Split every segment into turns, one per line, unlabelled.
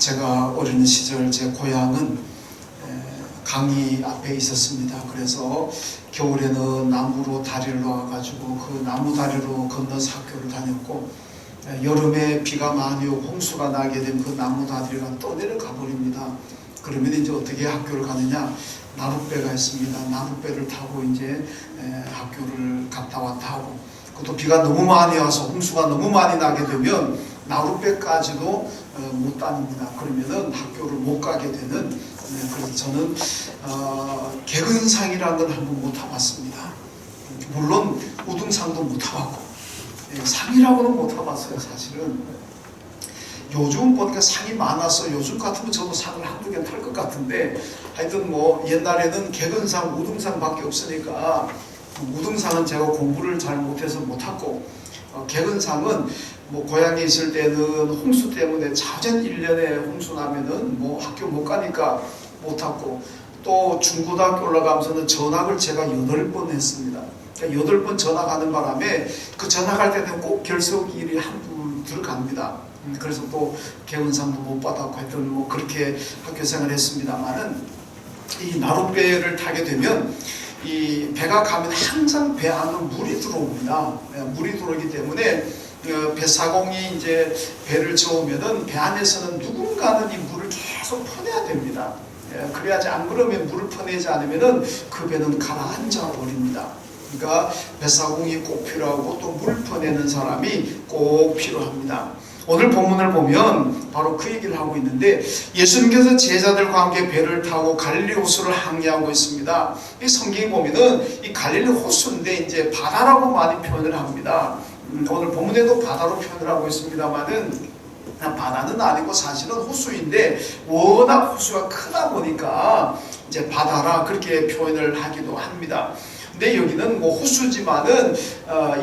제가 어린 시절 제 고향은 강이 앞에 있었습니다. 그래서 겨울에는 나무로 다리를 놓아가지고 그 나무 다리로 건너서 학교를 다녔고, 여름에 비가 많이 오고 홍수가 나게 되면 그 나무 다리가 떠내려가 버립니다. 그러면 이제 어떻게 학교를 가느냐? 나룻배가 있습니다. 나룻배를 타고 이제 학교를 갔다 왔다 하고, 그것도 비가 너무 많이 와서 홍수가 너무 많이 나게 되면 나룻배까지도 못 다닙니다. 그러면은 학교를 못 가게 되는, 그래서 저는 개근상이라는 걸 한번 못 타봤습니다. 물론 우등상도 못 타봤고, 상이라고는 못 타봤어요. 사실은 요즘 보니까 상이 많아서 요즘 같으면 저도 상을 한두 개 탈 것 같은데, 하여튼 뭐 옛날에는 개근상, 우등상밖에 없으니까 우등상은 제가 공부를 잘 못해서 못 탔고, 개근상은 뭐 고향에 있을 때는 홍수 때문에 자전 1년에 홍수 나면은 뭐 학교 못 가니까 못 탔고, 또 중고등학교 올라가면서는 전학을 제가 8번 했습니다. 8번 전학하는 바람에 그 전학할 때는 꼭 결석일이 한두 들어갑니다. 그래서 또 개근상도 못 받았고 하여튼 뭐 그렇게 학교 생활을 했습니다만은, 이 나룻배를 타게 되면 이 배가 가면 항상 배 안으로 물이 들어옵니다. 물이 들어오기 때문에 배사공이 이제 배를 저으면은 배 안에서는 누군가는 이 물을 계속 퍼내야 됩니다. 그래야지, 안 그러면 물을 퍼내지 않으면은 그 배는 가라앉아 버립니다. 그러니까 배사공이 꼭 필요하고 또 물 퍼내는 사람이 꼭 필요합니다. 오늘 본문을 보면 바로 그 얘기를 하고 있는데, 예수님께서 제자들과 함께 배를 타고 갈릴리 호수를 항해하고 있습니다. 이 성경에 보면은 이 갈릴리 호수인데 이제 바다라고 많이 표현을 합니다. 오늘 본문에도 바다로 표현을 하고 있습니다만은, 바다는 아니고 사실은 호수인데 워낙 호수가 크다 보니까 이제 바다라 그렇게 표현을 하기도 합니다. 근데 여기는 뭐 호수지만은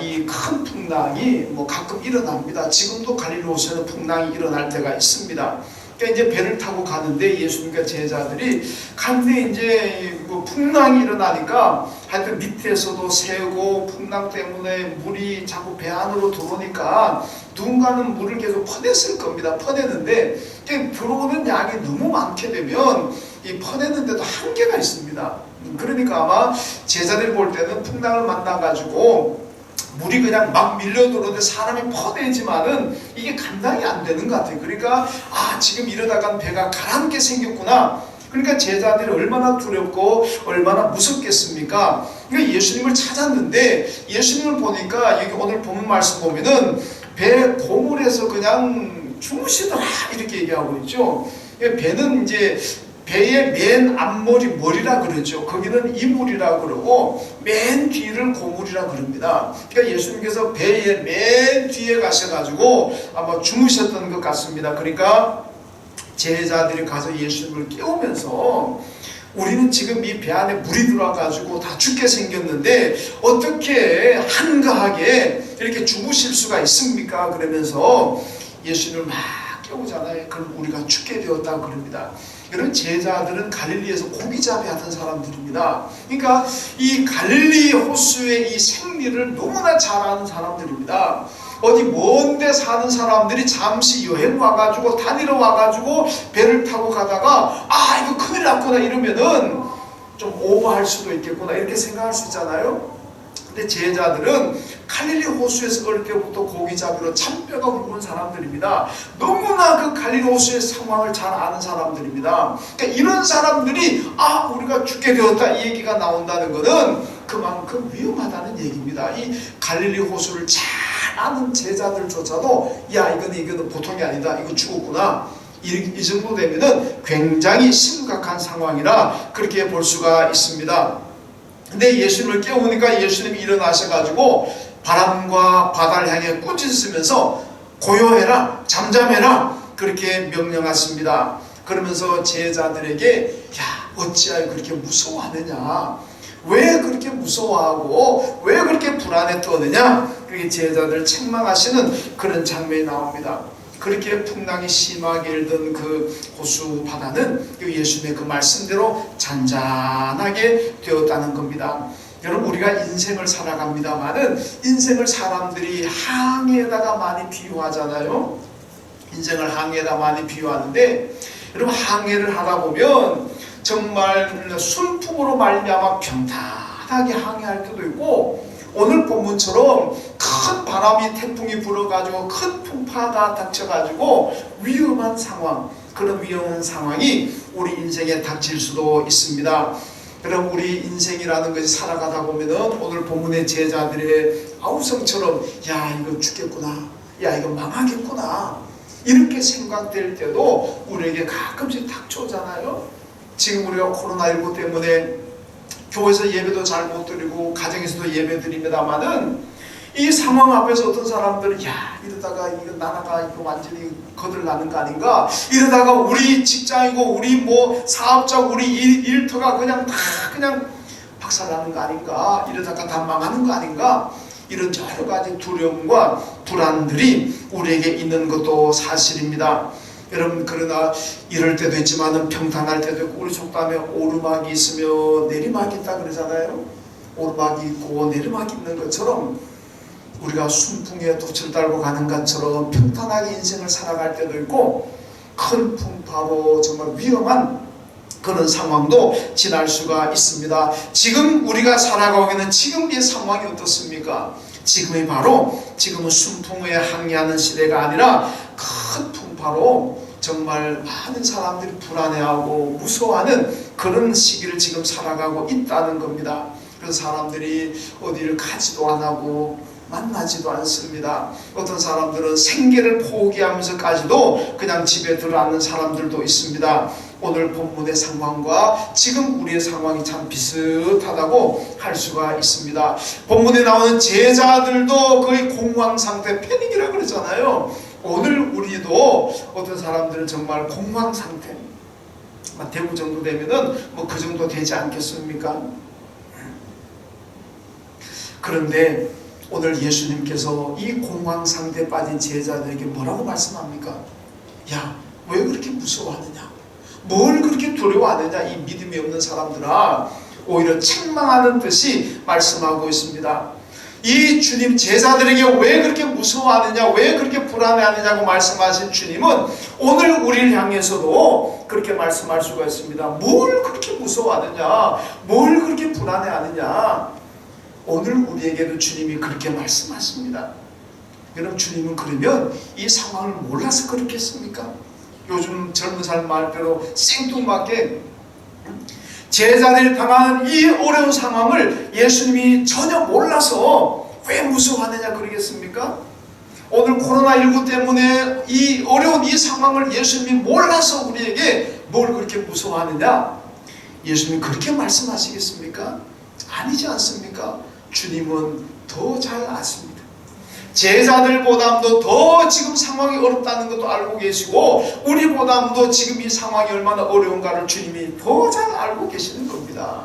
이 큰 풍랑이 뭐 가끔 일어납니다. 지금도 갈릴리 호수에는 풍랑이 일어날 때가 있습니다. 그러니까 이제 배를 타고 가는데 예수님과 제자들이 가는데 이제 뭐 풍랑이 일어나니까 하여튼 밑에서도 새고 풍랑 때문에 물이 자꾸 배 안으로 들어오니까 누군가는 물을 계속 퍼냈을 겁니다. 퍼내는데 들어오는 양이 너무 많게 되면 이 퍼내는데도 한계가 있습니다. 그러니까 아마 제자들이 볼 때는 풍랑을 만나가지고 물이 그냥 막 밀려 들어오는데 사람이 퍼내지만은 이게 감당이 안 되는 것 같아요. 그러니까 지금 이러다간 배가 가라앉게 생겼구나. 그러니까 제자들이 얼마나 두렵고 얼마나 무섭겠습니까? 그러니까 예수님을 찾았는데, 예수님을 보니까 여기 오늘 본문 말씀 보면은 배 고물에서 그냥 주무시더라 이렇게 얘기하고 있죠. 배는 이제 배의 맨 앞머리, 머리라 그러죠. 거기는 이물이라 그러고 맨 뒤를 고물이라 그럽니다. 그러니까 예수님께서 배의 맨 뒤에 가셔가지고 아마 주무셨던 것 같습니다. 그러니까 제자들이 가서 예수님을 깨우면서, 우리는 지금 이 배 안에 물이 들어와가지고 다 죽게 생겼는데 어떻게 한가하게 이렇게 죽으실 수가 있습니까? 그러면서 예수님을 막 깨우잖아요. 그럼 우리가 죽게 되었다 그럽니다. 이런 제자들은 갈릴리에서 고기잡이 하던 사람들입니다. 그러니까 이 갈릴리 호수의 이 생리를 너무나 잘 아는 사람들입니다. 어디 먼데 사는 사람들이 잠시 여행 와가지고 다니러 와가지고 배를 타고 가다가 이거 큰일 났구나 이러면은 좀 오버할 수도 있겠구나 이렇게 생각할 수 있잖아요. 근데 제자들은 갈릴리 호수에서 어릴 때부터 고기잡이로 참뼈가 굵은 사람들입니다. 너무나 그 갈릴리 호수의 상황을 잘 아는 사람들입니다. 그러니까 이런 사람들이 우리가 죽게 되었다 이 얘기가 나온다는 것은 그만큼 위험하다는 얘기입니다. 이 갈릴리 호수를 잘 아는 제자들조차도 이거는 보통이 아니다, 이거 죽었구나, 이 정도 되면은 굉장히 심각한 상황이라 그렇게 볼 수가 있습니다. 근데 예수님을 깨우니까 예수님이 일어나셔가지고 바람과 바다를 향해 꾸짖으면서 고요해라, 잠잠해라 그렇게 명령하십니다. 그러면서 제자들에게 어찌하여 그렇게 무서워하느냐, 왜 그렇게 무서워하고 왜 그렇게 불안에 떠느냐, 그렇게 제자들 책망하시는 그런 장면이 나옵니다. 그렇게 풍랑이 심하게 일던 그 호수 바다는 예수님의 그 말씀대로 잔잔하게 되었다는 겁니다. 여러분, 우리가 인생을 살아갑니다만은 인생을 사람들이 항해에다가 많이 비유하잖아요. 인생을 항해에다 많이 비유하는데, 여러분 항해를 하다 보면 정말 순풍으로 말미암아 평탄하게 항해할 때도 있고, 오늘 본문처럼 큰 바람이 태풍이 불어가지고 큰 풍파가 닥쳐가지고 위험한 상황, 그런 위험한 상황이 우리 인생에 닥칠 수도 있습니다. 그럼 우리 인생이라는 것이 살아가다 보면은 오늘 본문의 제자들의 아우성처럼 야 이거 죽겠구나, 야 이거 망하겠구나, 이렇게 생각될 때도 우리에게 가끔씩 닥쳐오잖아요. 지금 우리가 코로나19 때문에 교회에서 예배도 잘 못 드리고 가정에서도 예배 드립니다만은, 이 상황 앞에서 어떤 사람들은 야 이러다가 이거 나라가 이거 완전히 거들나는 거 아닌가, 이러다가 우리 직장이고 우리 뭐 사업자 우리 일터가 그냥 다 그냥 박살나는 거 아닌가, 이러다가 다 망하는 거 아닌가, 이런 여러 가지 두려움과 불안들이 우리에게 있는 것도 사실입니다. 여러분, 그러나 이럴 때도 있지만은 평탄할 때도 있고, 우리 속담에 오르막이 있으며 내리막이 있다 그러잖아요. 오르막이 있고 내리막이 있는 것처럼 우리가 순풍에 돛을 달고 가는 것처럼 평탄하게 인생을 살아갈 때도 있고, 큰 풍파로 정말 위험한 그런 상황도 지날 수가 있습니다. 지금 우리가 살아가고 있는 지금 이 상황이 어떻습니까? 지금은 순풍에 항해하는 시대가 아니라 큰 풍파로 정말 많은 사람들이 불안해하고 무서워하는 그런 시기를 지금 살아가고 있다는 겁니다. 그래서 사람들이 어디를 가지도 안 하고 만나지도 않습니다. 어떤 사람들은 생계를 포기하면서까지도 그냥 집에 들어앉는 사람들도 있습니다. 오늘 본문의 상황과 지금 우리의 상황이 참 비슷하다고 할 수가 있습니다. 본문에 나오는 제자들도 거의 공황 상태, 패닉이라고 그러잖아요. 오늘 우리도 어떤 사람들은 정말 공황 상태, 대구 정도 되면은 뭐 그 정도 되지 않겠습니까? 그런데 오늘 예수님께서 이 공황 상태에 빠진 제자들에게 뭐라고 말씀합니까? 야, 왜 그렇게 무서워하느냐? 뭘 그렇게 두려워하느냐? 이 믿음이 없는 사람들아, 오히려 책망하는 듯이 말씀하고 있습니다. 이 주님 제자들에게 왜 그렇게 무서워하느냐, 왜 그렇게 불안해하느냐고 말씀하신 주님은 오늘 우리를 향해서도 그렇게 말씀할 수가 있습니다. 뭘 그렇게 무서워하느냐, 뭘 그렇게 불안해하느냐. 오늘 우리에게도 주님이 그렇게 말씀하십니다. 여러분, 주님은 그러면 이 상황을 몰라서 그렇겠습니까? 요즘 젊은 사람 말대로 생뚱맞게 제자들이 당하는 이 어려운 상황을 예수님이 전혀 몰라서 왜 무서워하느냐 그러겠습니까? 오늘 코로나19 때문에 이 어려운 이 상황을 예수님이 몰라서 우리에게 뭘 그렇게 무서워하느냐? 예수님이 그렇게 말씀하시겠습니까? 아니지 않습니까? 주님은 더 잘 아십니다. 제자들보다도 더 지금 상황이 어렵다는 것도 알고 계시고, 우리보다도 지금 이 상황이 얼마나 어려운가를 주님이 더 잘 알고 계시는 겁니다.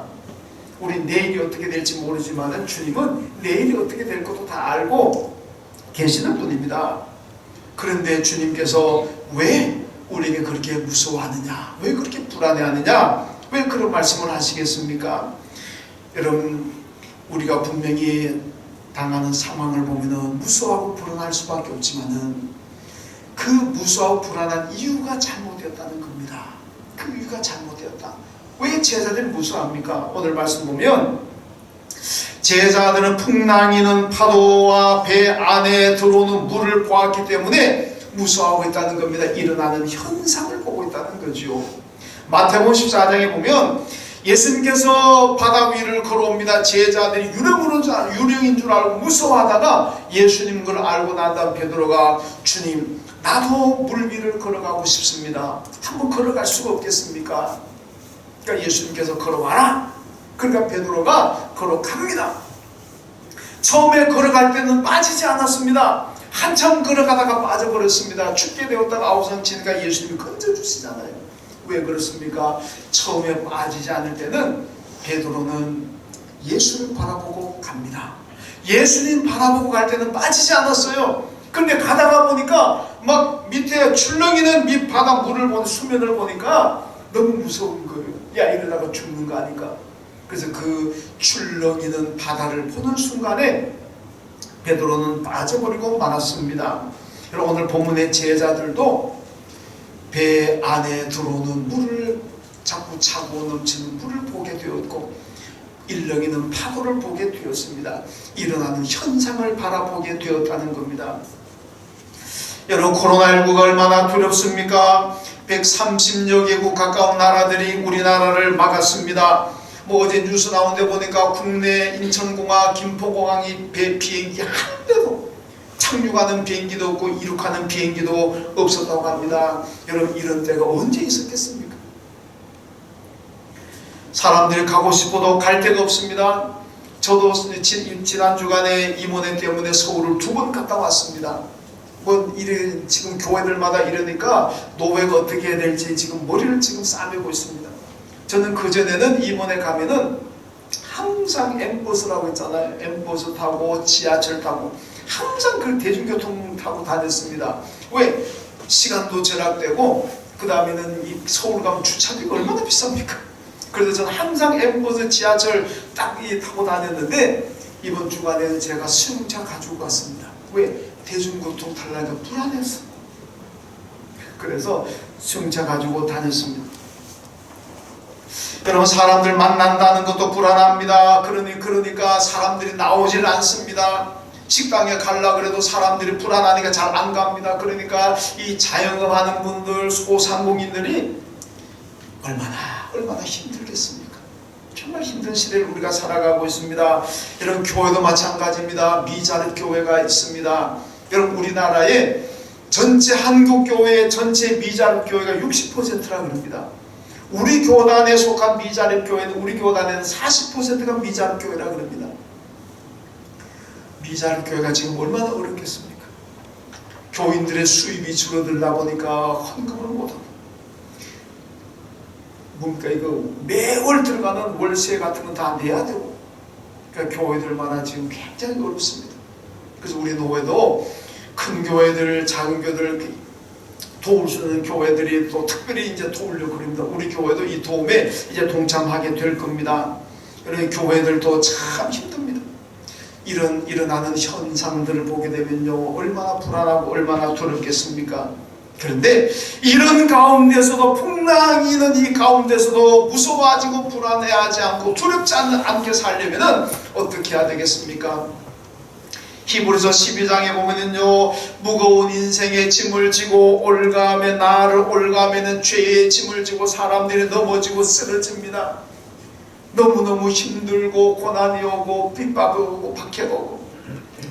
우리 내일이 어떻게 될지 모르지만 주님은 내일이 어떻게 될 것도 다 알고 계시는 분입니다. 그런데 주님께서 왜 우리에게 그렇게 무서워하느냐, 왜 그렇게 불안해하느냐, 왜 그런 말씀을 하시겠습니까? 여러분, 우리가 분명히 당하는 상황을 보면 무서워하고 불안할 수밖에 없지만은 그 무서워하고 불안한 이유가 잘못되었다는 겁니다. 그 이유가 잘못되었다. 왜 제자들이 무서워합니까? 오늘 말씀 보면 제자들은 풍랑이는 파도와 배 안에 들어오는 물을 보았기 때문에 무서워하고 있다는 겁니다. 일어나는 현상을 보고 있다는 거죠. 마태복음 14장에 보면 예수님께서 바다 위를 걸어옵니다. 제자들이 유령인 줄 알고 무서워하다가 예수님 걸 알고 난 다음 베드로가 주님, 나도 물 위를 걸어가고 싶습니다. 한번 걸어갈 수가 없겠습니까? 그러니까 예수님께서 걸어와라. 그러니까 베드로가 걸어갑니다. 처음에 걸어갈 때는 빠지지 않았습니다. 한참 걸어가다가 빠져버렸습니다. 죽게 되었다가 아우성치니까 예수님이 건져주시잖아요. 왜 그렇습니까? 처음에 빠지지 않을 때는 베드로는 예수를 바라보고 갑니다. 예수님 바라보고 갈 때는 빠지지 않았어요. 근데 가다가 보니까 막 밑에 출렁이는 밑바다 물을 보니, 수면을 보니까 너무 무서운 거예요. 야, 이러다가 죽는 거 아닌가? 그래서 그 출렁이는 바다를 보는 순간에 베드로는 빠져버리고 말았습니다. 여러분 오늘 본문의 제자들도 배 안에 들어오는 물을 자꾸 차고 넘치는 물을 보게 되었고 일렁이는 파도를 보게 되었습니다. 일어나는 현상을 바라보게 되었다는 겁니다. 여러분 코로나19가 얼마나 두렵습니까? 130여 개국 가까운 나라들이 우리나라를 막았습니다. 어제 뉴스 나온 데 보니까 국내 인천공항, 김포공항이 비행기 한 대도 착륙하는 비행기도 없고 이륙하는 비행기도 없었다고 합니다. 여러분 이런 때가 언제 있었겠습니까? 사람들이 가고 싶어도 갈 데가 없습니다. 저도 지난 주간에 이모네 때문에 서울을 2번 갔다 왔습니다. 지금 교회들마다 이러니까 노회가 어떻게 해야 될지 지금 머리를 지금 싸매고 있습니다. 저는 그전에는 이모네 가면은 항상 M버스라고 있잖아요. M버스 타고 지하철 타고 항상 그 대중교통 타고 다녔습니다. 왜? 시간도 절약되고 그 다음에는 이 서울 가면 주차비가 얼마나 비쌉니까? 그래서 저는 항상 M버스 지하철 딱 타고 다녔는데 이번 주간에는 제가 수용차 가지고 갔습니다. 왜? 대중교통 탈라니까 불안해서. 그래서 수용차 가지고 다녔습니다. 여러분 사람들 만난다는 것도 불안합니다. 그러니까 사람들이 나오질 않습니다. 식당에 가려고 그래도 사람들이 불안하니까 잘 안 갑니다. 그러니까 이 자영업하는 분들, 소상공인들이 얼마나 힘들겠습니까? 정말 힘든 시대를 우리가 살아가고 있습니다. 여러분 교회도 마찬가지입니다. 미자립 교회가 있습니다. 여러분 우리나라에 전체 한국교회의 전체 미자립 교회가 60%라 그럽니다. 우리 교단에 속한 미자립 교회는 우리 교단에는 40%가 미자립 교회라 그럽니다. 미자립 교회가 지금 얼마나 어렵겠습니까? 교인들의 수입이 줄어들다 보니까 헌금을 못하고 이거 매월 들어가는 월세 같은 건 다 내야 되고 그러니까 교회들마다 지금 굉장히 어렵습니다. 그래서 우리 노회도 큰 교회들, 작은 교회들 도울 수 있는 교회들이 또 특별히 이제 도우려고 합니다. 우리 교회도 이 도움에 이제 동참하게 될 겁니다. 여러분 교회들도 참 힘듭니다. 일어나는 현상들을 보게 되면요 얼마나 불안하고 얼마나 두렵겠습니까? 그런데 이런 가운데서도 풍랑이 있는 이 가운데서도 무서워하지고 불안해하지 않고 두렵지 않게 살려면 어떻게 해야 되겠습니까? 히브리서 12장에 보면은요 무거운 인생의 짐을 지고 나를 올가매는 죄의 짐을 지고 사람들이 넘어지고 쓰러집니다. 너무너무 힘들고 고난이 오고 핍박이 오고 박해가 오고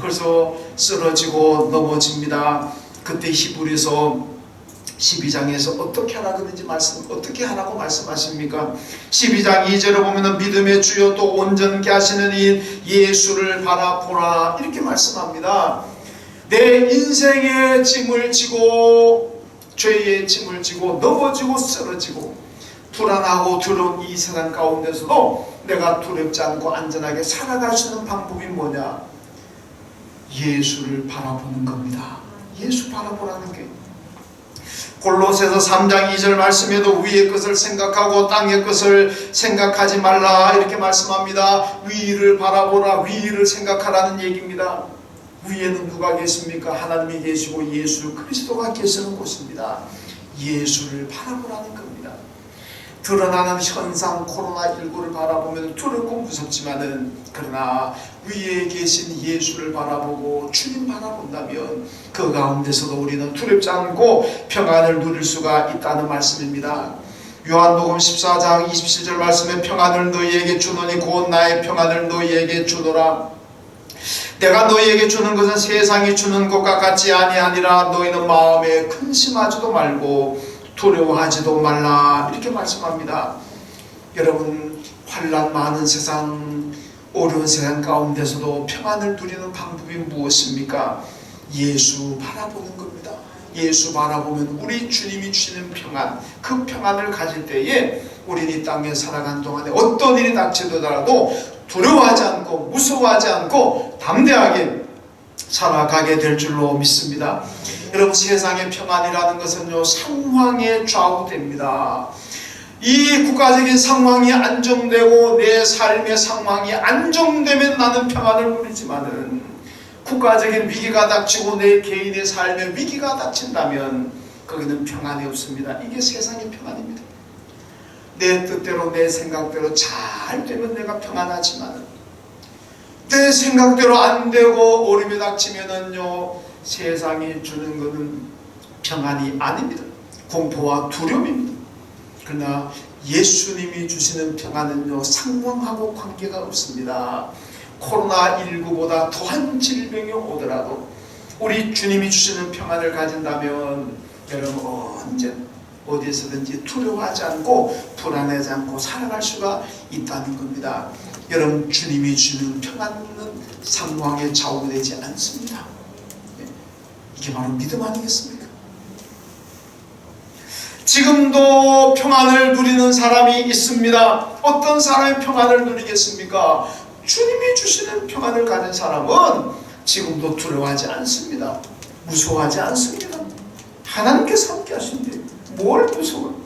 그래서 쓰러지고 넘어집니다. 그때 히브리서 12장에서 어떻게 하라고 말씀하십니까? 12장 2절을 보면은 믿음의 주요 또 온전케 하시는 이 예수를 바라보라 이렇게 말씀합니다. 내 인생의 짐을 지고 죄의 짐을 지고 넘어지고 쓰러지고 불안하고 두려운 이 세상 가운데서도 내가 두렵지 않고 안전하게 살아갈 수 있는 방법이 뭐냐? 예수를 바라보는 겁니다. 예수 바라보라는 게 골로새서 3장 2절 말씀에도 위의 것을 생각하고 땅의 것을 생각하지 말라 이렇게 말씀합니다. 위를 바라보라 위를 생각하라는 얘기입니다. 위에는 누가 계십니까? 하나님이 계시고 예수 그리스도가 계시는 곳입니다. 예수를 바라보라는 겁니다. 드러나는 현상 코로나19를 바라보면 두렵고 무섭지만은 그러나 위에 계신 예수를 바라보고 주님 바라본다면 그 가운데서도 우리는 두렵지 않고 평안을 누릴 수가 있다는 말씀입니다. 요한복음 14장 27절 말씀에 평안을 너희에게 주노니 곧 나의 평안을 너희에게 주노라. 내가 너희에게 주는 것은 세상이 주는 것과 같지 아니하니라. 너희는 마음에 근심하지도 말고 두려워하지도 말라 이렇게 말씀합니다. 여러분 환난 많은 세상 어려운 세상 가운데서도 평안을 누리는 방법이 무엇입니까? 예수 바라보는 겁니다. 예수 바라보면 우리 주님이 주시는 평안 그 평안을 가질 때에 우리는 이 땅에 살아가는 동안에 어떤 일이 닥치더라도 두려워하지 않고 무서워하지 않고 담대하게 살아가게 될 줄로 믿습니다. 여러분 세상의 평안이라는 것은요 상황에 좌우됩니다. 이 국가적인 상황이 안정되고 내 삶의 상황이 안정되면 나는 평안을 누리지만은 국가적인 위기가 닥치고 내 개인의 삶에 위기가 닥친다면 거기는 평안이 없습니다. 이게 세상의 평안입니다. 내 뜻대로 내 생각대로 잘 되면 내가 평안하지만 내 생각대로 안 되고 어려움이 닥치면은요, 세상이 주는 것은 평안이 아닙니다. 공포와 두려움입니다. 그러나 예수님이 주시는 평안은요, 상황하고 관계가 없습니다. 코로나19보다 더한 질병이 오더라도 우리 주님이 주시는 평안을 가진다면 여러분 언제 어디에서든지 두려워하지 않고 불안하지 않고 살아갈 수가 있다는 겁니다. 여러분, 주님이 주는 평안은 상황에 좌우되지 않습니다. 이게 바로 믿음 아니겠습니까? 지금도 평안을 누리는 사람이 있습니다. 어떤 사람이 평안을 누리겠습니까? 주님이 주시는 평안을 가진 사람은 지금도 두려워하지 않습니다. 무서워하지 않습니다. 하나님께서 함께 하신대. 뭘 무서워요?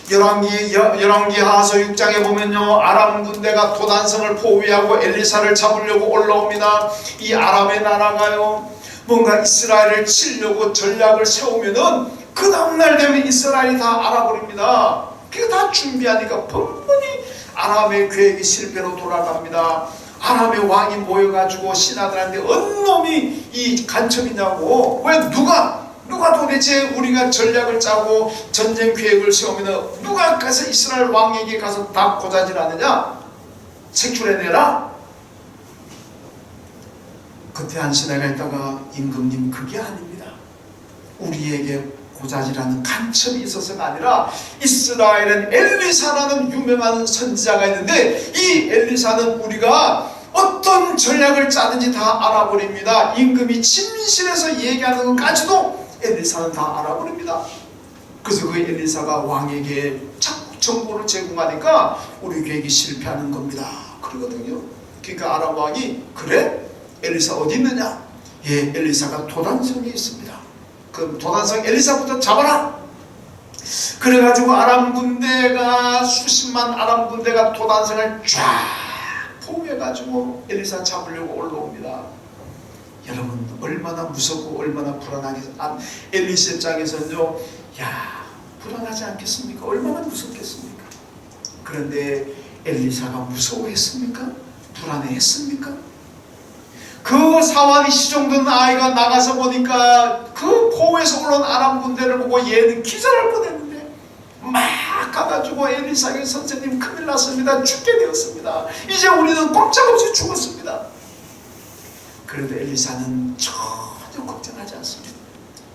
열왕기하서 6장에 보면요, 아람 군대가 도단성을 포위하고 엘리사를 잡으려고 올라옵니다. 이 아람의 나라가요, 뭔가 이스라엘을 치려고 전략을 세우면은 그 다음날 되면 이스라엘이 다 알아버립니다. 그게 다 준비하니까 번번이 아람의 계획이 실패로 돌아갑니다. 아람의 왕이 모여가지고 신하들한테 어느 놈이 이 간첩이냐고, 왜 누가 도대체 우리가 전략을 짜고 전쟁 계획을 세우면 누가 가서 이스라엘 왕에게 가서 다 고자질하느냐? 색출해내라. 그때 한 신하가 있다가, 임금님 그게 아닙니다. 우리에게 고자질하는 간첩이 있어서가 아니라 이스라엘은 엘리사라는 유명한 선지자가 있는데 이 엘리사는 우리가 어떤 전략을 짜든지 다 알아버립니다. 임금이 침실에서 얘기하는 것까지도 엘리사는 다 알아버립니다. 그래서 그 엘리사가 왕에게 자꾸 정보를 제공하니까 우리 계획이 실패하는 겁니다. 그러거든요. 그러니까 아람 왕이, 그래? 엘리사 어디 있느냐? 예, 엘리사가 도단성에 있습니다. 그 도단성 엘리사부터 잡아라. 그래가지고 아람 군대가, 수십만 아람 군대가 도단성을 쫙 포위해가지고 엘리사 잡으려고 올라옵니다. 여러분, 얼마나 무섭고 얼마나 불안하게, 엘리사 입장에서는요, 야, 불안하지 않겠습니까? 얼마나 무섭겠습니까? 그런데 엘리사가 무서워했습니까? 불안해했습니까? 그 사환이 시종된 아이가 나가서 보니까 그 포위에서 올라온 아람 군대를 보고 얘는 기절할 뻔했는데 막 가가지고 엘리사에게, 선생님 큰일 났습니다. 죽게 되었습니다. 이제 우리는 꼼짝없이 죽었습니다. 그래도 엘리사는 전혀 걱정하지 않습니다.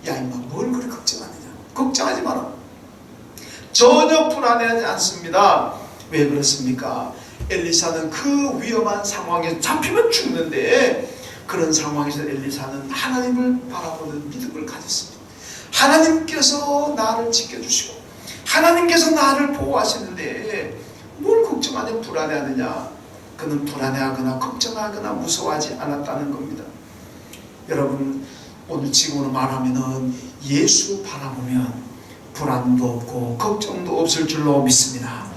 야, 임마, 뭘 그렇게 걱정하느냐? 걱정하지 마라. 전혀 불안해하지 않습니다. 왜 그렇습니까? 엘리사는 그 위험한 상황에 잡히면 죽는데, 그런 상황에서 엘리사는 하나님을 바라보는 믿음을 가졌습니다. 하나님께서 나를 지켜주시고 하나님께서 나를 보호하시는데 뭘 걱정하냐, 불안해하느냐? 그는 불안해하거나 걱정하거나 무서워하지 않았다는 겁니다. 여러분, 오늘 지금으로 말하면은 예수 바라보면 불안도 없고 걱정도 없을 줄로 믿습니다.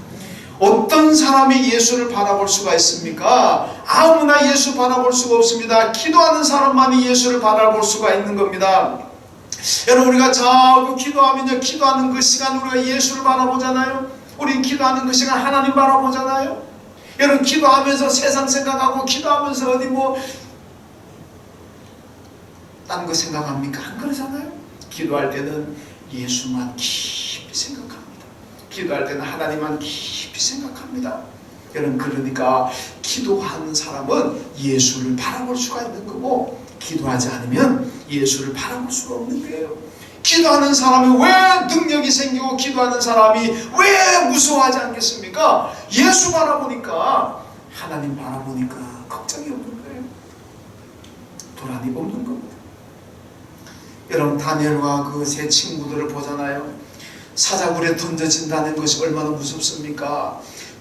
어떤 사람이 예수를 바라볼 수가 있습니까? 아무나 예수 바라볼 수가 없습니다. 기도하는 사람만이 예수를 바라볼 수가 있는 겁니다. 여러분, 우리가 자꾸 기도하면요, 기도하는 그 시간 우리가 예수를 바라보잖아요. 우리 기도하는 그 시간 하나님 바라보잖아요. 여러분, 기도하면서 세상 생각하고 기도하면서 어디 뭐 딴 거 생각합니까? 안 그러잖아요. 기도할 때는 예수만 깊이 생각합니다. 기도할 때는 하나님만 깊이 생각합니다. 여러분, 그러니까 기도하는 사람은 예수를 바라볼 수가 있는 거고, 기도하지 않으면 예수를 바라볼 수가 없는 거예요. 기도하는 사람이 왜 능력이 생기고 기도하는 사람이 왜 무서워하지 않겠습니까? 예수 바라보니까, 하나님 바라보니까 걱정이 없는 거예요. 불안이 없는 겁니다. 여러분, 다니엘과 그 세 친구들을 보잖아요. 사자굴에 던져진다는 것이 얼마나 무섭습니까?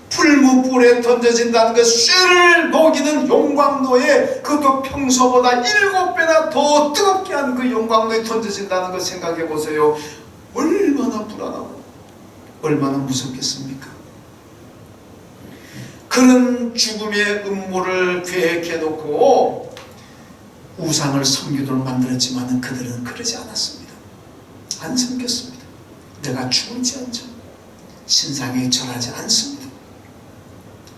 풀무불에 던져진다는 것, 쇠를 녹이는 용광로에, 그것도 평소보다 7배나 더 뜨겁게 한 그 용광로에 던져진다는 것 생각해 보세요. 얼마나 불안하고 얼마나 무섭겠습니까? 그런 죽음의 음모를 계획해 놓고 우상을 섬기도록 만들었지만 그들은 그러지 않았습니다. 안 섬겼습니다. 내가 죽을지언정 신상에 절하지 않습니다.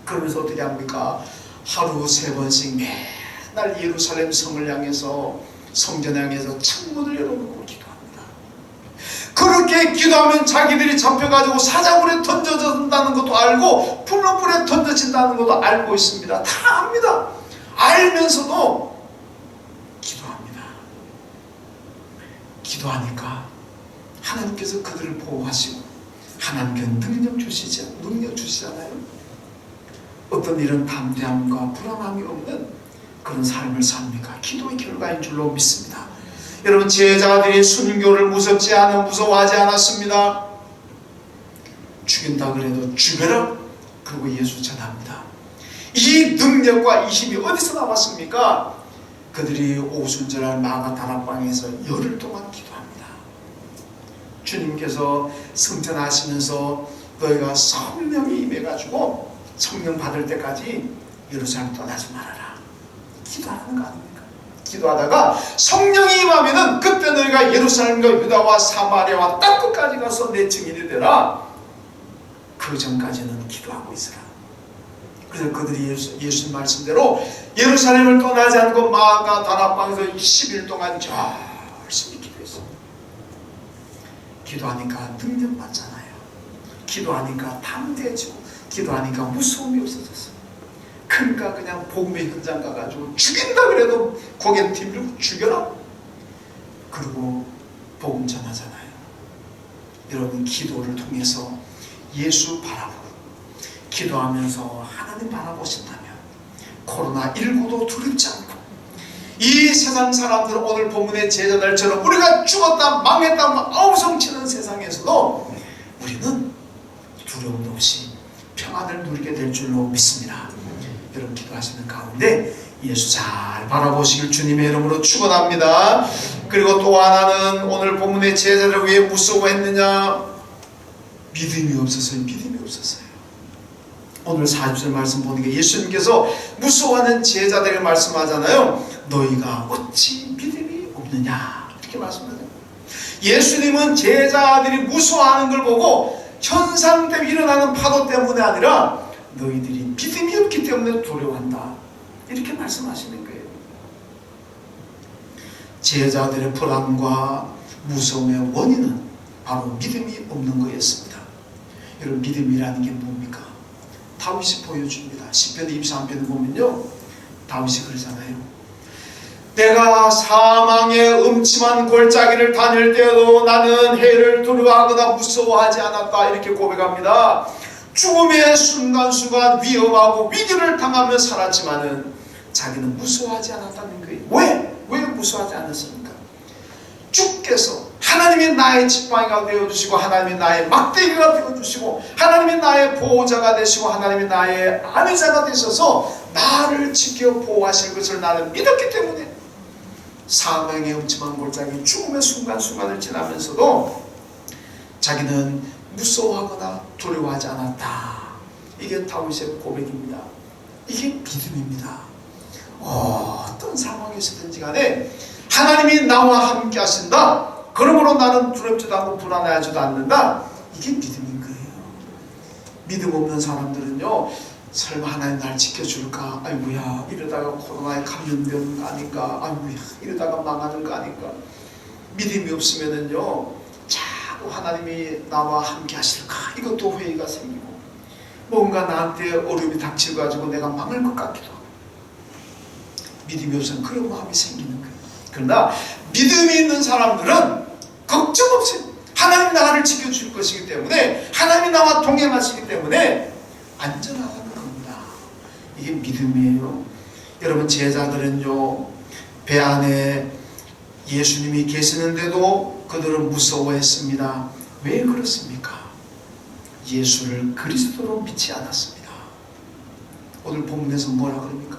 그러면서 어떻게 합니까? 하루 3번씩 매날 예루살렘 성을 향해서, 성전을 향해서 창문을 열어놓고 기도합니다. 그렇게 기도하면 자기들이 잡혀가지고 사자굴에 던져진다는 것도 알고 불로 던져진다는 것도 알고 있습니다. 다 압니다. 알면서도 기도합니다. 기도하니까 하나님께서 그들을 보호하시고 하나님께는 능력 주시잖아요. 어떤 일은 담대함과 불안함이 없는 그런 삶을 삽니까? 기도의 결과인 줄로 믿습니다. 여러분, 제자들이 순교를 무서워하지 않았습니다. 죽인다 그래도 죽여라. 그리고 예수 전합니다. 이 능력과 이 힘이 어디서 나왔습니까? 그들이 오순절날 마가 다락방에서 열흘 동안 기도합니다. 주님께서 승천하시면서 너희가 성령이 임해가지고 성령 받을 때까지 예루살렘 떠나지 말아라. 기도하는 거 아닙니까? 기도하다가 성령이 임하면은 그때 너희가 예루살렘과 유다와 사마리아와 땅 끝까지 가서 내 증인이 되라. 그 전까지는 기도하고 있으라. 그래서 그들이 예수님 말씀대로 예루살렘을 떠나지 않고 마가 다락방에서 10일 동안 열심히 기도했습니다. 기도하니까 능력 받잖아요. 기도하니까 담대해지고 기도하니까 무서움이 없어졌어요. 그러니까 그냥 복음의 현장 가가지고 죽인다 그래도 고개 뒤로 죽여라. 그리고 복음 전하잖아요. 여러분, 기도를 통해서 예수 바라보고 기도하면서 하나님 바라보신다면 코로나19도 두렵지 않고 이 세상 사람들은 오늘 본문의 제자들처럼 우리가 죽었다 망했다 아우성치는 세상에서도 우리는 두려움도 없이 평안을 누리게 될 줄로 믿습니다. 여러분, 기도하시는 가운데 예수 잘 바라보시길 주님의 이름으로 축원합니다. 그리고 또 하나는 오늘 본문의 제자들 왜 무서워했느냐? 믿음이 없어서요. 믿음이 없었어요. 오늘 40절 말씀 보니까 예수님께서 무서워하는 제자들에게 말씀하잖아요. 너희가 어찌 믿음이 없느냐? 이렇게 말씀하세요. 예수님은 제자들이 무서워하는 걸 보고 현상 때문에 일어나는 파도 때문에 아니라 너희들이 믿음이 없기 때문에 두려워한다. 이렇게 말씀하시는 거예요. 제자들의 불안과 무서움의 원인은 바로 믿음이 없는 거였습니다. 여러분, 믿음이라는 게 뭡니까? 다윗이 보여줍니다. 시편 23편을 보면요, 다윗이 그러잖아요. 내가 사망의 음침한 골짜기를 다닐 때에도 나는 해를 두려워하거나 무서워하지 않았다. 이렇게 고백합니다. 죽음의 순간순간 위험하고 위기를 당하며 살았지만은 자기는 무서워하지 않았다는 거예요. 왜 무서워하지 않았습니까? 주께서 하나님이 나의 지팡이가 되어주시고 하나님이 나의 막대기가 되어주시고 하나님이 나의 보호자가 되시고 하나님이 나의 안위자가 되셔서 나를 지켜 보호하실 것을 나는 믿었기 때문에 사망의 음침한 골짜기 죽음의 순간순간을 지나면서도 자기는 무서워하거나 두려워하지 않았다. 이게 다윗의 고백입니다. 이게 믿음입니다. 어떤 상황에서든지 간에 하나님이 나와 함께 하신다. 그러므로 나는 두렵지도 않고 불안해하지도 않는다. 이게 믿음인 거예요. 믿음 없는 사람들은요, 설마 하나님 날 지켜줄까? 아이고야, 이러다가 코로나에 감염되는 거 아닌가? 아이고야, 이러다가 망하는 거 아닌가? 믿음이 없으면은요, 자꾸 하나님이 나와 함께 하실까? 이것도 회의가 생기고, 뭔가 나한테 어려움이 닥쳐가지고 내가 망할 것 같기도 하고, 믿음이 없으면 그런 마음이 생기는 거예요. 그러나 믿음이 있는 사람들은 걱정 없이 하나님이 나를 지켜줄 것이기 때문에, 하나님이 나와 동행하시기 때문에 안전하다는 겁니다. 이게 믿음이에요. 여러분, 제자들은요, 배 안에 예수님이 계시는데도 그들은 무서워했습니다. 왜 그렇습니까? 예수를 그리스도로 믿지 않았습니다. 오늘 본문에서 뭐라 그럽니까?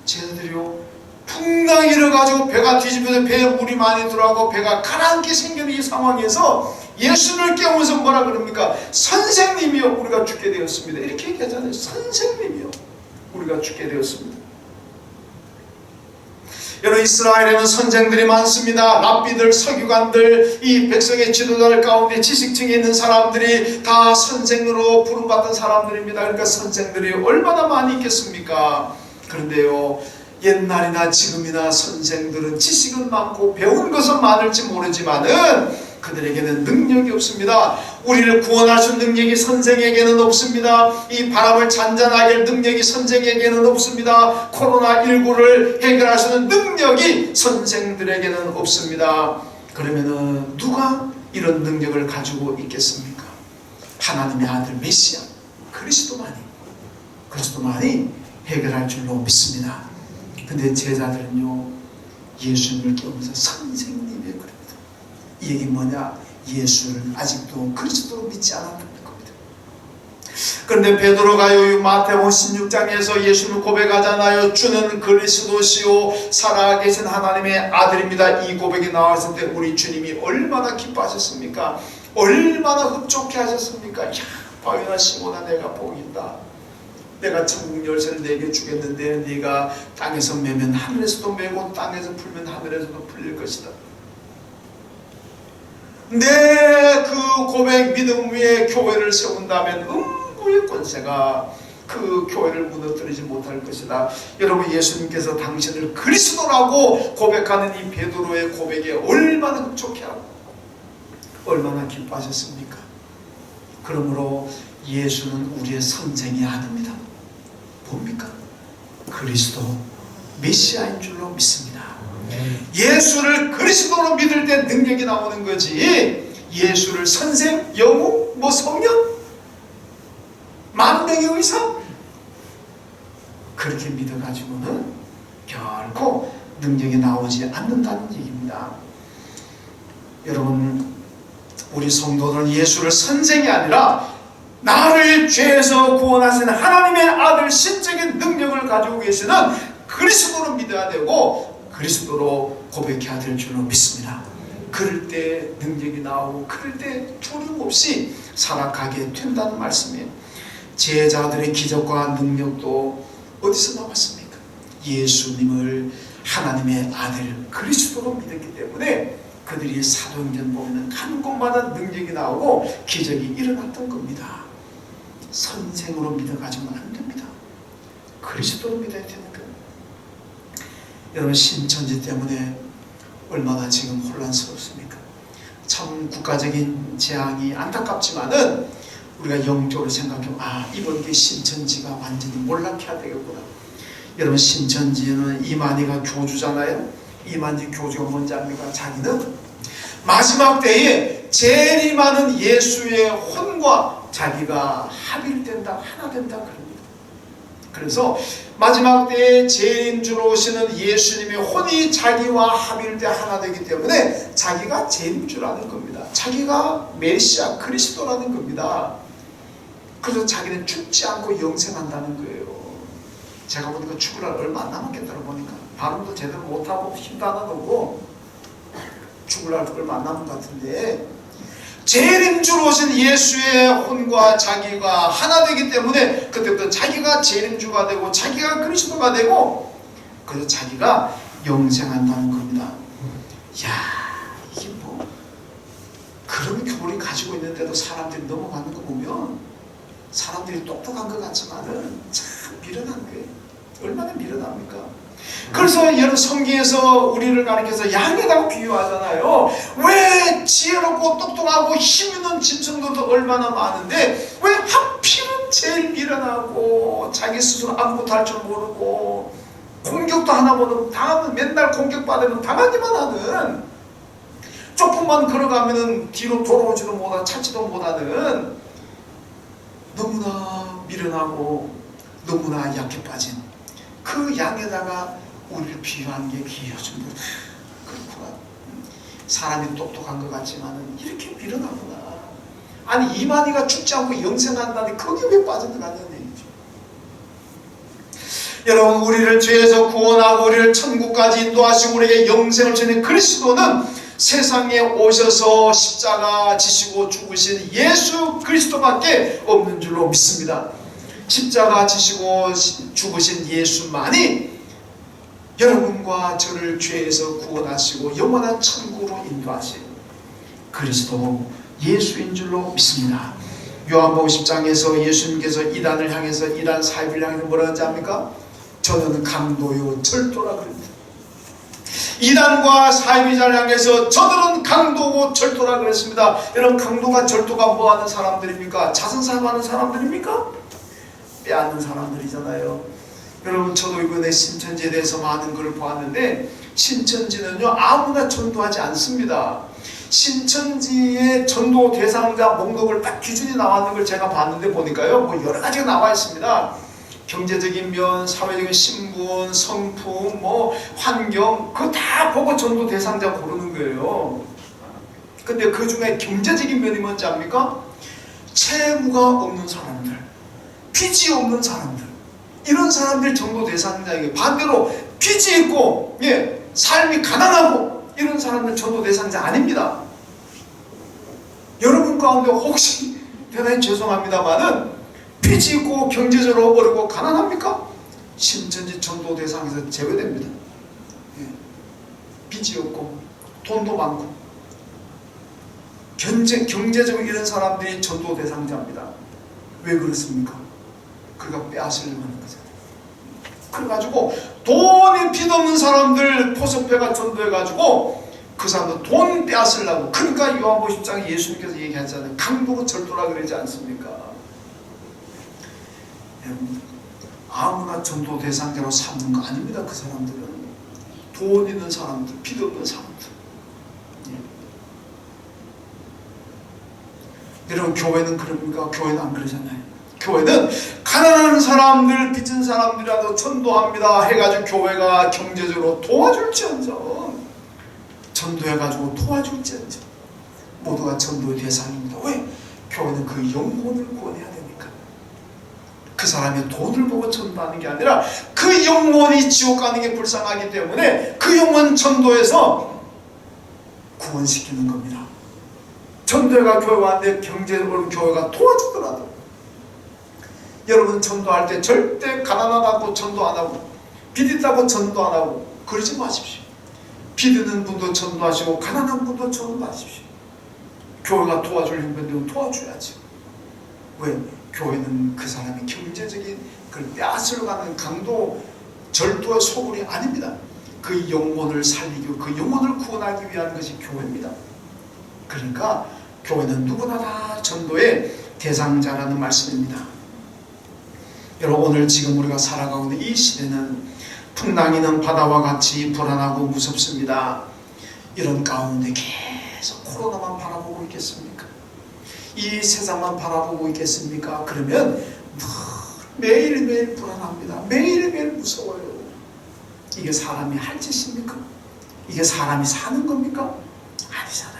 제자들이요, 풍랑이를 가지고 배가 뒤집혀서 배에 물이 많이 들어가고 배가 가라앉게 생긴 이 상황에서 예수를 깨우면서 뭐라 그럽니까? 선생님이여 우리가 죽게 되었습니다. 이렇게 얘기하잖아요. 선생님이여 우리가 죽게 되었습니다. 여러분, 이스라엘에는 선생들이 많습니다. 랍비들, 서기관들, 이 백성의 지도자들 가운데 지식층에 있는 사람들이 다 선생으로 부름받은 사람들입니다. 그러니까 선생들이 얼마나 많이 있겠습니까? 그런데요, 옛날이나 지금이나 선생들은 지식은 많고 배운 것은 많을지 모르지만은 그들에게는 능력이 없습니다. 우리를 구원할 수 있는 능력이 선생에게는 없습니다. 이 바람을 잔잔하게 할 능력이 선생에게는 없습니다. 코로나19를 해결할 수 있는 능력이 선생들에게는 없습니다. 그러면은 누가 이런 능력을 가지고 있겠습니까? 하나님의 아들 메시아 그리스도만이 해결할 줄로 믿습니다. 근데 제자들은요, 예수님을 깨우면서 선생님의 그럽니다. 이 얘기는 뭐냐? 예수를 아직도 그리스도로 믿지 않았다는 겁니다. 그런데 베드로가요, 마태복음 16장에서 예수를 고백하잖아요. 주는 그리스도시요 살아계신 하나님의 아들입니다. 이 고백이 나왔을 때 우리 주님이 얼마나 기뻐하셨습니까? 얼마나 흡족해 하셨습니까? 야, 바위나 시몬아, 내가 복이 있다. 내가 천국 열쇠를 내게 주겠는데 네가 땅에서 매면 하늘에서도 매고 땅에서 풀면 하늘에서도 풀릴 것이다. 내 그 고백 믿음 위에 교회를 세운다면 음부의 권세가 그 교회를 무너뜨리지 못할 것이다. 여러분, 예수님께서 당신을 그리스도라고 고백하는 이 베드로의 고백에 얼마나 흡족해하고 얼마나 기뻐하셨습니까? 그러므로 예수는 우리의 선생이 아닙니다. 뭡니까? 그리스도 메시아인 줄로 믿습니다. 예수를 그리스도로 믿을 때 능력이 나오는 거지, 예수를 선생, 영웅, 성령, 만병의 의사 그렇게 믿어가지고는 결코 능력이 나오지 않는다는 얘기입니다. 여러분, 우리 성도들은 예수를 선생이 아니라 나를 죄에서 구원하시는 하나님의 아들 신적인 능력을 가지고 계시는 그리스도로 믿어야 되고 그리스도로 고백해야 될 줄로 믿습니다. 그럴 때 능력이 나오고 그럴 때 두려움 없이 살아가게 된다는 말씀이에요. 제자들의 기적과 능력도 어디서 나왔습니까? 예수님을 하나님의 아들 그리스도로 믿었기 때문에 그들이 사도행전 보면 한 곳마다 능력이 나오고 기적이 일어났던 겁니다. 선생으로 믿어가지고는 안 됩니다. 그리스도로 믿어야 되는 거예요. 여러분, 신천지 때문에 얼마나 지금 혼란스럽습니까? 참 국가적인 재앙이 안타깝지만은 우리가 영적으로 생각하면 이번 게 신천지가 완전히 몰락해야 되겠구나. 여러분, 신천지는 이만희가 교주잖아요. 이만희 교주가 뭔지 압니까? 자기는 마지막 때에 제일 많은 예수의 혼과 자기가 합일된다, 하나 된다 그럽니다. 그래서 마지막 때에 재림주로 오시는 예수님의 혼이 자기와 합일돼 하나 되기 때문에 자기가 재림주라는 겁니다. 자기가 메시아 그리스도라는 겁니다. 그래서 자기는 죽지 않고 영생한다는 거예요. 제가 보니까 죽을 날 얼마 안 남았겠더라 보니까 발음도 제대로 못하고 힘도 하나도 없고 죽을 날 얼마 안 남은 것 같은데, 재림주로 오신 예수의 혼과 자기가 하나 되기 때문에 그때부터 자기가 재림주가 되고 자기가 그리스도가 되고 그래서 자기가 영생한다는 겁니다. 이야, 이게 그런 교리를 가지고 있는데도 사람들이 넘어가는 거 보면 사람들이 똑똑한 것 같지만은 참 미련한 거예요. 얼마나 미련합니까? 그래서 여러분, 성경에서 우리를 가리켜서 양에다가 비유하잖아요. 왜 지혜롭고 똑똑하고 힘 있는 짐승들도 얼마나 많은데 왜 하필은 제일 미련하고 자기 스스로 아무것도 할 줄 모르고 공격도 하나 못하고 당하면 맨날 공격받으면 당하기만 하는, 조금만 걸어가면은 뒤로 돌아오지도 못하고 찾지도 못하는 너무나 미련하고 너무나 약해 빠진 그 양에다가 우리를 비유한 게 요즘 그렇구나. 사람이 똑똑한 것 같지만은 이렇게 미련하구나. 아니, 이만희가 죽지 않고 영생한다니 거기 왜 빠져들어가는 얘기죠. 여러분, 우리를 죄에서 구원하고 우리를 천국까지 인도하시고 우리에게 영생을 주는 그리스도는 세상에 오셔서 십자가 지시고 죽으신 예수 그리스도밖에 없는 줄로 믿습니다. 십자가 지시고 죽으신 예수만이 여러분과 저를 죄에서 구원하시고 영원한 천국으로 인도하신 그리스도 예수인 줄로 믿습니다. 요한복음 10장에서 예수님께서 이단을 향해서 이단 사입을 향해서 뭐라 하지 않습니까? 저는 강도요 절도라 그럽니다. 이단과 사이비자를 향해서 저들은 강도고 절도라 그랬습니다. 여러분, 강도가 절도가 뭐하는 사람들입니까? 자선사업하는 사람들입니까? 빼앗는 사람들이잖아요. 여러분, 저도 이번에 신천지에 대해서 많은 걸 보았는데 신천지는요 아무나 전도하지 않습니다. 신천지의 전도 대상자 목록을 딱 기준이 나왔는 걸 제가 봤는데 보니까요 뭐 여러 가지가 나와 있습니다. 경제적인 면, 사회적인 신분, 성품, 뭐 환경, 그거 다 보고 전도 대상자 고르는 거예요. 근데 그 중에 경제적인 면이 뭔지 압니까? 채무가 없는 사람들, 빚이 없는 사람들, 이런 사람들 전도 대상자에게, 반대로 빚이 있고 삶이 가난하고 이런 사람들 전도 대상자 아닙니다. 여러분 가운데 혹시 대단히 죄송합니다만은 빚이 있고 경제적으로 어렵고 가난합니까? 신천지 전도 대상에서 제외됩니다. 빚이 없고 돈도 많고 경제적으로 이런 사람들이 전도 대상자입니다. 왜 그렇습니까? 그가 빼앗으려고 하는 거잖아요. 그래가지고 돈이 빚 없는 사람들 포섭해가 전도해가지고 그 사람들 돈 빼앗으려고. 그러니까 요한복음 10장에 예수님께서 얘기하잖아요. 강도가 절도라 그러지 않습니까? 아무나 전도 대상자로 삼는 거 아닙니다. 그 사람들은 돈 있는 사람들, 빚 없는 사람들. 여러분, 교회는 그럽니까? 교회는 안 그러잖아요. 교회는 가난한 사람들, 빚진 사람들이라도 전도합니다 해가지고 교회가 경제적으로 도와줄지언정, 전도해가지고 도와줄지언정 모두가 전도의 대상입니다. 왜? 교회는 그 영혼을 구원해야 되니까. 그 사람의 돈을 보고 전도하는 게 아니라 그 영혼이 지옥 가는 게 불쌍하기 때문에 그 영혼 전도해서 구원시키는 겁니다. 전도회가 교회 왔는데 경제적으로 교회가 도와주더라도 여러분, 전도할 때 절대 가난하다고 전도 안 하고 빚 있다고 전도 안 하고 그러지 마십시오. 빚 있는 분도 전도하시고 가난한 분도 전도하십시오. 교회가 도와줄 형편들은 도와줘야지. 왜? 교회는 그 사람의 경제적인 그걸 빼앗으러 가는 강도, 절도의 소굴이 아닙니다. 그 영혼을 살리고 그 영혼을 구원하기 위한 것이 교회입니다. 그러니까 교회는 누구나 다 전도의 대상자라는 말씀입니다. 여러분, 오늘 지금 우리가 살아가고 있는 이 시대는 풍랑이는 바다와 같이 불안하고 무섭습니다. 이런 가운데 계속 코로나만 바라보고 있겠습니까? 이 세상만 바라보고 있겠습니까? 그러면 매일매일 불안합니다. 매일매일 무서워요. 이게 사람이 할 짓입니까? 이게 사람이 사는 겁니까? 아니잖아요.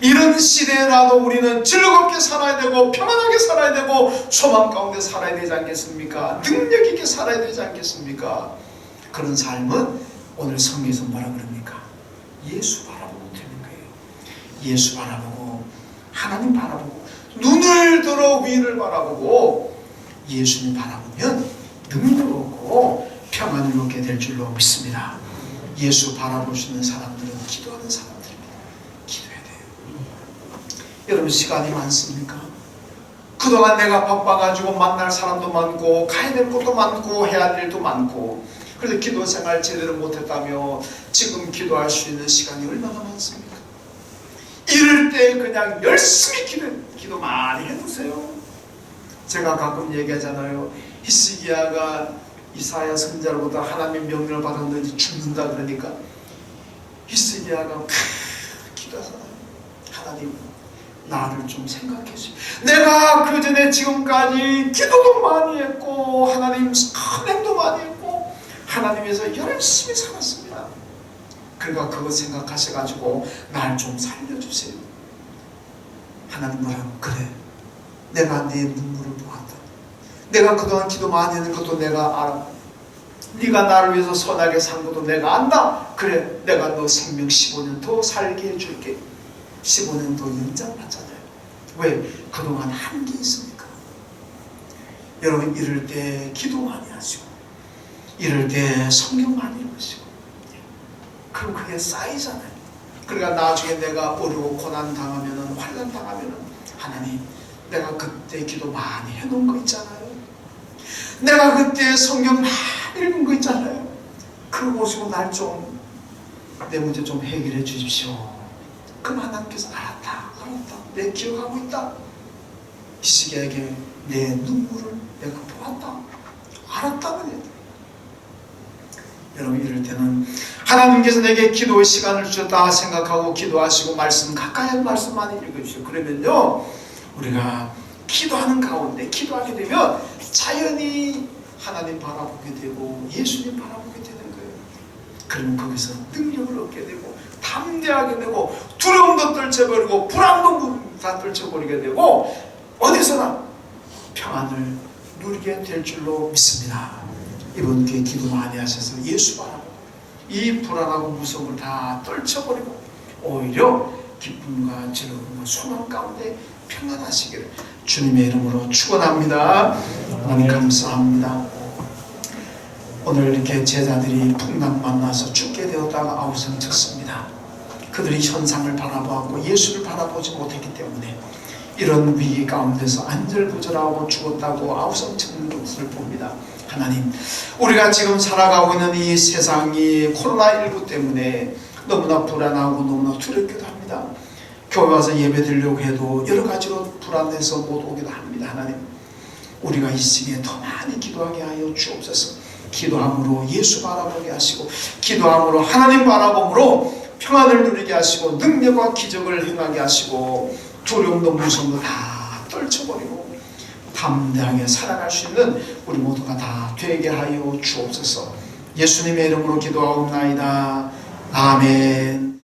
이런 시대라도 우리는 즐겁게 살아야 되고 평안하게 살아야 되고 소망 가운데 살아야 되지 않겠습니까? 능력 있게 살아야 되지 않겠습니까? 그런 삶은 오늘 성경에서 뭐라 그럽니까? 예수 바라보면 되는 거예요. 예수 바라보고 하나님 바라보고 눈을 들어 위를 바라보고 예수님 바라보면 능력 얻고 평안을 얻게 될 줄로 믿습니다. 예수 바라보시는 사람들은 기도하는 사람들입니다. 기도해야 돼요. 여러분, 시간이 많습니까? 그동안 내가 바빠가지고 만날 사람도 많고 가야 될 것도 많고 해야 될 일도 많고 그래서 기도 생활 제대로 못했다며 지금 기도할 수 있는 시간이 얼마나 많습니까? 이럴 때 그냥 열심히 기도 많이 해보세요. 제가 가끔 얘기하잖아요. 히스기야가 이사야 선지자로부터 하나님의 명령을 받았는지 죽는다 그러니까 히스기야가 기도하잖아요. 하나님, 나를 좀 생각해 주세요. 내가 그 전에 지금까지 기도도 많이 했고 하나님 큰행도 많이 했고 하나님에서 열심히 살았습니다. 그러니까 그거 생각하셔가지고 날 좀 살려주세요. 하나님 뭐라고? 그래, 내가 내 눈물을 보았다. 내가 그동안 기도 많이 했는 것도 내가 알아. 네가 나를 위해서 선하게 산 것도 내가 안다. 그래, 내가 너 생명 15년 더 살게 해줄게. 15년 더 연장받잖아요. 왜? 그동안 한게 있으니까. 여러분, 이럴 때 기도 많이 하시고, 이럴 때 성경 많이 읽으시고, 그럼 그게 쌓이잖아요. 그러니까 나중에 내가 어려워 고난 당하면은, 환난 당하면은, 하나님, 내가 그때 기도 많이 해놓은 거 있잖아요. 내가 그때 성경 많이 읽은 거 있잖아요. 그거 보시고 날 좀, 내 문제 좀 해결해 주십시오. 그럼 하나님께서 알았다. 내 기억하고 있다. 이 시기에게 내 눈물을 내가 보았다. 알았다는 얘기. 여러분, 이럴 때는 하나님께서 내게 기도의 시간을 주셨다 생각하고 기도하시고 말씀 가까이 말씀 많이 읽어주시고 그러면요, 우리가 기도하는 가운데 기도하게 되면 자연히 하나님 바라보게 되고 예수님 바라보게 되는 거예요. 그러면 거기서 능력을 얻게 되고 담대하게 되고 두려움도 떨쳐버리고 불안도 다 떨쳐버리게 되고 어디서나 평안을 누리게 될 줄로 믿습니다. 이번 기회에 기도 많이 하셔서 예수 바라보고 이 불안하고 무서움을 다 떨쳐버리고 오히려 기쁨과 즐거움과 소망 가운데 평안하시기를 주님의 이름으로 축원합니다. 하나님 감사합니다. 오늘 이렇게 제자들이 풍랑 만나서 죽게 되었다가 아우성 쳤습니다. 그들이 현상을 바라보고 예수를 바라보지 못했기 때문에 이런 위기 가운데서 안절부절하고 죽었다고 아우성 쳤는 것을 봅니다. 하나님, 우리가 지금 살아가고 있는 이 세상이 코로나19 때문에 너무나 불안하고 너무나 두렵기도 합니다. 교회 와서 예배 드리려고 해도 여러 가지로 불안해서 못 오기도 합니다. 하나님, 우리가 이 시기에 더 많이 기도하게 하여 주옵소서. 기도함으로 예수 바라보게 하시고 기도함으로 하나님 바라봄으로 평안을 누리게 하시고 능력과 기적을 행하게 하시고 두려움도 무서움도 다 떨쳐버리고 담대하게 살아갈 수 있는 우리 모두가 다 되게 하여 주옵소서. 예수님의 이름으로 기도하옵나이다. 아멘.